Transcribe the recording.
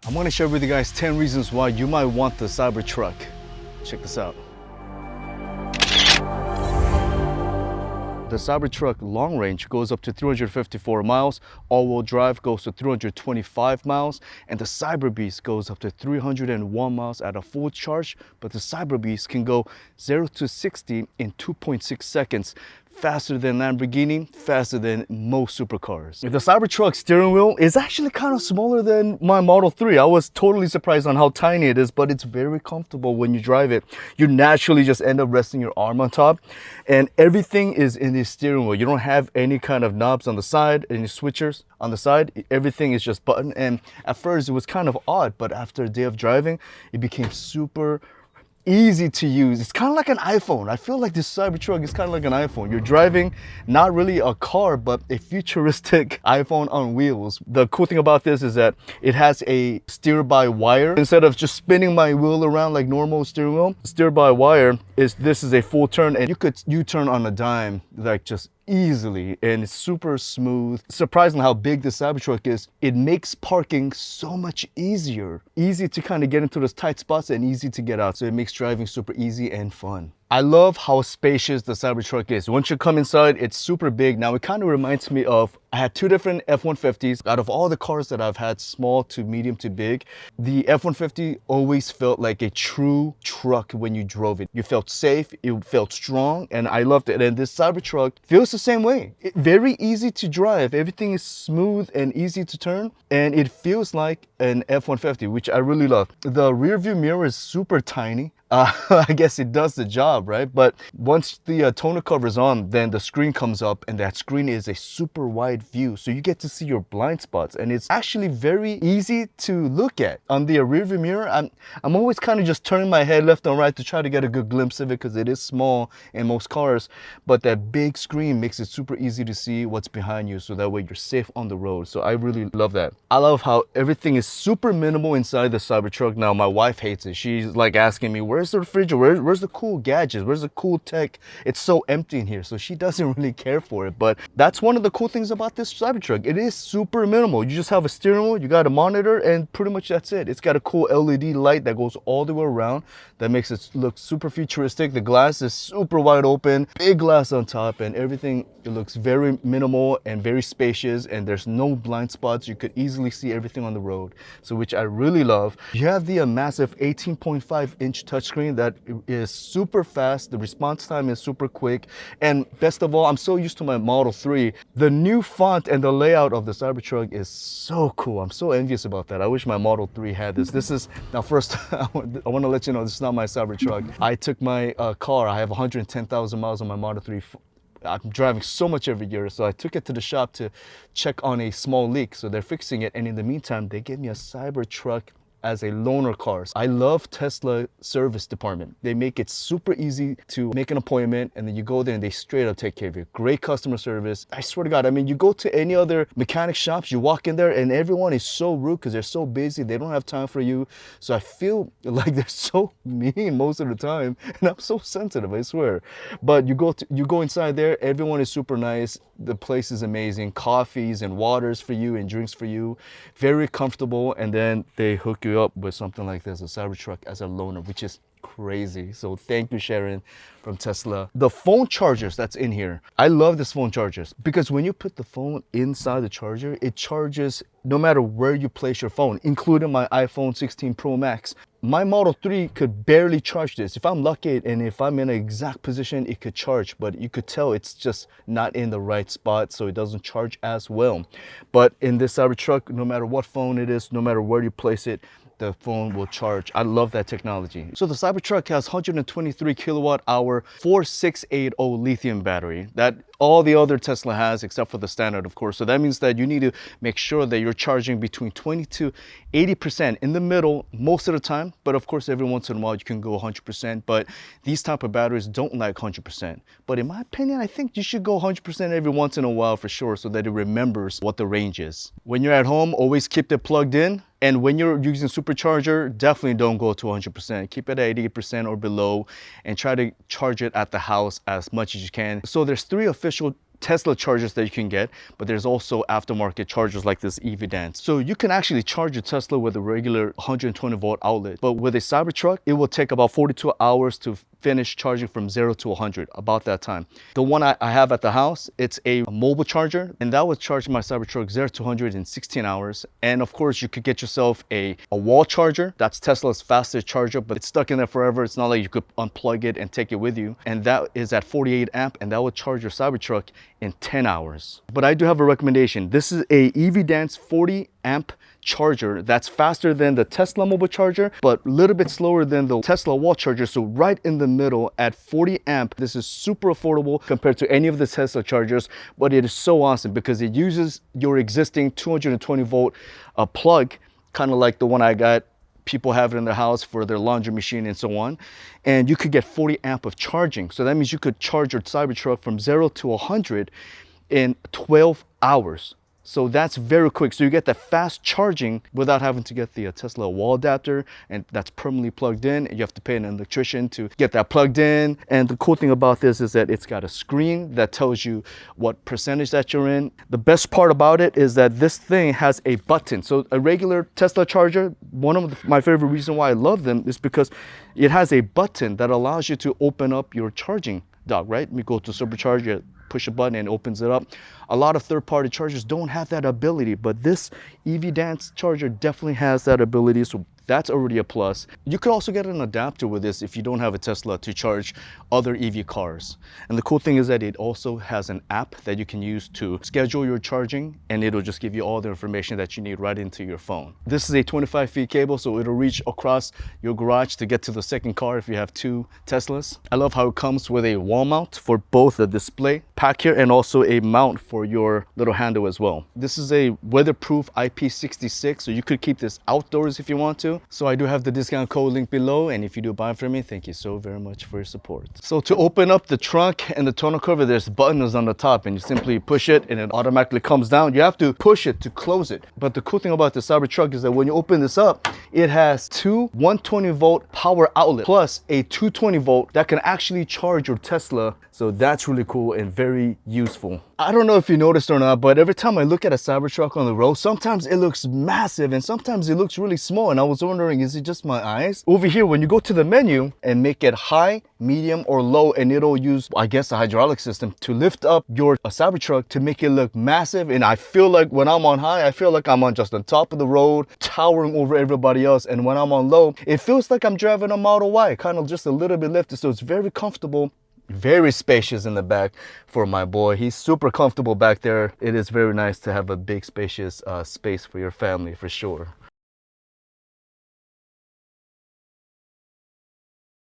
I'm gonna share with you guys 10 reasons why you might want the Cybertruck. Check this out. The Cybertruck long range goes up to 354 miles, all-wheel drive goes to 325 miles, and the Cyberbeast goes up to 301 miles at a full charge, but the Cyberbeast can go 0 to 60 in 2.6 seconds. Faster than Lamborghini, faster than most supercars. The Cybertruck steering wheel is actually kind of smaller than my Model 3. I was totally surprised on how tiny it is, but it's very comfortable when you drive it. You naturally just end up resting your arm on top, and everything is in the steering wheel. You don't have any kind of knobs on the side, any switchers on the side. Everything is just button, and at first it was kind of odd, but after a day of driving, it became super easy to use. It's kind of like an iPhone. I feel like this Cybertruck is kind of like an iPhone. You're driving not really a car, but a futuristic iPhone on wheels. The cool thing about this is that it has a steer-by-wire. Instead of just spinning my wheel around like normal steering wheel, steer-by-wire this is a full turn, and you could U-turn on a dime, like just easily, and it's super smooth. Surprising how big the Cybertruck is. It makes parking so much easier. Easy to kind of get into those tight spots and easy to get out. So it makes driving super easy and fun. I love how spacious the Cybertruck is. Once you come inside, it's super big. Now it kind of reminds me of, I had two different F-150s. Out of all the cars that I've had, small to medium to big, the F-150 always felt like a true truck when you drove it. You felt safe, it felt strong, and I loved it. And this Cybertruck feels the same way. Very easy to drive. Everything is smooth and easy to turn, and it feels like an F-150, which I really love. The rear view mirror is super tiny. I guess it does the job, right? But once the tonneau cover is on, then the screen comes up, and that screen is a super wide view. So you get to see your blind spots, and it's actually very easy to look at. On the rear view mirror, I'm always kind of just turning my head left and right to try to get a good glimpse of it, because it is small in most cars. But that big screen makes it super easy to see what's behind you, so that way you're safe on the road. So I really love that. I love how everything is super minimal inside the Cybertruck. Now my wife hates it. She's like asking me, where's the refrigerator? Where's the cool gadgets? Where's the cool tech? It's so empty in here. So she doesn't really care for it. But that's one of the cool things about this Cybertruck. It is super minimal. You just have a steering wheel, you got a monitor, and pretty much that's it. It's got a cool LED light that goes all the way around that makes it look super futuristic. The glass is super wide open, big glass on top, and everything, it looks very minimal and very spacious, and there's no blind spots. You could easily see everything on the road, so which I really love. You have the massive 18.5-inch touchscreen that is super fast. The response time is super quick, and best of all, I'm so used to my Model 3. The new font and the layout of the Cybertruck is so cool. I'm so envious about that. I wish my Model 3 had this. This is, now first, I want to let you know, this is not my Cybertruck. I took my car, I have 110,000 miles on my Model 3. I'm driving so much every year, so I took it to the shop to check on a small leak. So they're fixing it, and in the meantime, they gave me a Cybertruck as a loaner car. I love Tesla service department. They make it super easy to make an appointment, and then you go there and they straight up take care of you. Great customer service. I swear to God, I mean, you go to any other mechanic shops, you walk in there and everyone is so rude because they're so busy. They don't have time for you. So I feel like they're so mean most of the time, and I'm so sensitive, I swear. But you go inside there, everyone is super nice. The place is amazing. Coffees and waters for you and drinks for you. Very comfortable, and then they hook you up with something like this, a Cybertruck as a loaner, which is crazy. So thank you, Sharon from Tesla. The phone chargers that's in here, I love this phone chargers, because when you put the phone inside the charger, it charges no matter where you place your phone, including my iPhone 16 Pro Max. My Model 3 could barely charge this. If I'm lucky and if I'm in an exact position, it could charge, but you could tell it's just not in the right spot, so it doesn't charge as well. But in this Cybertruck, no matter what phone it is, no matter where you place it, the phone will charge. I love that technology. So the Cybertruck has 123 kilowatt hour 4680 lithium battery that all the other Tesla has, except for the standard, of course. So that means that you need to make sure that you're charging between 20 to 80% in the middle most of the time. But of course, every once in a while you can go 100%, but these type of batteries don't like 100%. But in my opinion, I think you should go 100% every once in a while for sure, so that it remembers what the range is. When you're at home, always keep it plugged in. And when you're using supercharger, definitely don't go to 100%. Keep it at 80% or below, and try to charge it at the house as much as you can. So there's 3 official Tesla chargers that you can get, but there's also aftermarket chargers like this EVDance. So you can actually charge your Tesla with a regular 120 volt outlet, but with a Cybertruck, it will take about 42 hours to finish charging from 0 to 100, about that time. The one I have at the house, it's a mobile charger, and that would charge my Cybertruck 0 to 100 in 16 hours. And of course, you could get yourself a wall charger. That's Tesla's fastest charger, but it's stuck in there forever. It's not like you could unplug it and take it with you. And that is at 48 amp, and that would charge your Cybertruck in 10 hours. But I do have a recommendation. This is a EVDance 40 amp charger that's faster than the Tesla mobile charger, but a little bit slower than the Tesla wall charger. So right in the middle at 40 amp, this is super affordable compared to any of the Tesla chargers, but it is so awesome because it uses your existing 220 volt plug, kind of like the one I got. People have it in their house for their laundry machine and so on. And you could get 40 amp of charging. So that means you could charge your Cybertruck from 0 to 100 in 12 hours. So that's very quick. So you get that fast charging without having to get the Tesla wall adapter, and that's permanently plugged in. You have to pay an electrician to get that plugged in. And the cool thing about this is that it's got a screen that tells you what percentage that you're in. The best part about it is that this thing has a button. So a regular Tesla charger, one of my favorite reasons why I love them is because it has a button that allows you to open up your charging dock, right? We go to supercharge it, push a button and it opens it up. A lot of third-party chargers don't have that ability, but this EVDance charger definitely has that ability, so that's already a plus. You could also get an adapter with this if you don't have a Tesla to charge other EV cars. And the cool thing is that it also has an app that you can use to schedule your charging, and it'll just give you all the information that you need right into your phone. This is a 25 feet cable, so it'll reach across your garage to get to the second car if you have two Teslas. I love how it comes with a wall mount for both the display pack here and also a mount for your little handle as well. This is a weatherproof IP66, so you could keep this outdoors if you want to. So I do have the discount code link below, and if you do buy from me, thank you so very much for your support. So to open up the trunk and the tonneau cover, there's buttons on the top, and you simply push it and it automatically comes down. You have to push it to close it. But the cool thing about the Cybertruck is that when you open this up, it has two 120 volt power outlets plus a 220 volt that can actually charge your Tesla. So that's really cool and very useful. I don't know if you noticed or not, but every time I look at a Cybertruck on the road, sometimes it looks massive and sometimes it looks really small. And I was wondering, is it just my eyes? Over here, when you go to the menu and make it high, medium, or low, and it'll use, I guess, a hydraulic system to lift up your Cybertruck to make it look massive. And I feel like when I'm on high, I feel like I'm on just on top of the road, towering over everybody else. And when I'm on low, it feels like I'm driving a Model Y, kind of just a little bit lifted. So it's very comfortable. Very spacious in the back for my boy. He's super comfortable back there. It is very nice to have a big spacious space for your family for sure.